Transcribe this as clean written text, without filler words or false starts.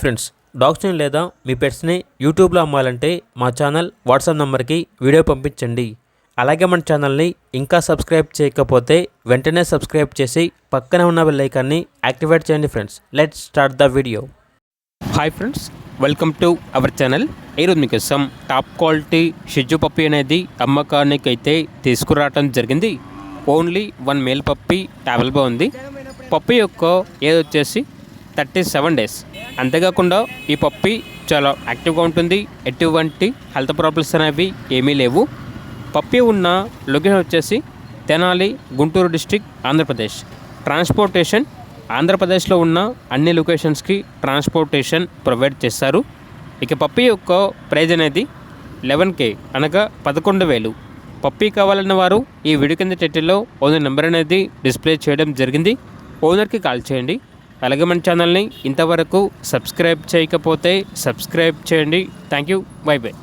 Friends, డాగ్స్ని లేదా మీ పెట్స్ని యూట్యూబ్లో అమ్మాలంటే మా ఛానల్ వాట్సాప్ నెంబర్కి వీడియో పంపించండి. అలాగే మన ఛానల్ని ఇంకా సబ్స్క్రైబ్ చేయకపోతే వెంటనే సబ్స్క్రైబ్ చేసి పక్కనే ఉన్న బెల్ ఐకాన్ని యాక్టివేట్ చేయండి. Friends, let's start the video. Hi friends, welcome to our channel. ఈరోజు మీకోసం టాప్ క్వాలిటీ షిజు పప్పీ అనేది అమ్మకానికి అయితే తీసుకురావడం జరిగింది. ఓన్లీ 1 మేల్ పప్పీ అవైలబుల్గా ఉంది. పప్పీ యొక్క ఏజ్ వచ్చేసి 37 డేస్. అంతేకాకుండా ఈ పప్పీ చాలా యాక్టివ్గా ఉంటుంది. ఎటువంటి హెల్త్ ప్రాబ్లమ్స్ అనేవి ఏమీ లేవు. పప్పీ ఉన్న లొకేషన్ వచ్చేసి తెనాలి, గుంటూరు డిస్టిక్, ఆంధ్రప్రదేశ్. ట్రాన్స్పోర్టేషన్ ఆంధ్రప్రదేశ్లో ఉన్న అన్ని లొకేషన్స్కి ట్రాన్స్పోర్టేషన్ ప్రొవైడ్ చేస్తారు. ఇక పప్పీ యొక్క ప్రైజ్ అనేది 11K అనగా 11,000. పప్పీ కావాలన్న వారు ఈ వీడియో కింద టైటిల్లో ఓనర్ నెంబర్ అనేది డిస్ప్లే చేయడం జరిగింది. ఓనర్కి కాల్ చేయండి. అలాగే మన ఛానల్ని ఇంతవరకు సబ్స్క్రైబ్ చేయకపోతే సబ్స్క్రైబ్ చేయండి. Thank you. By by.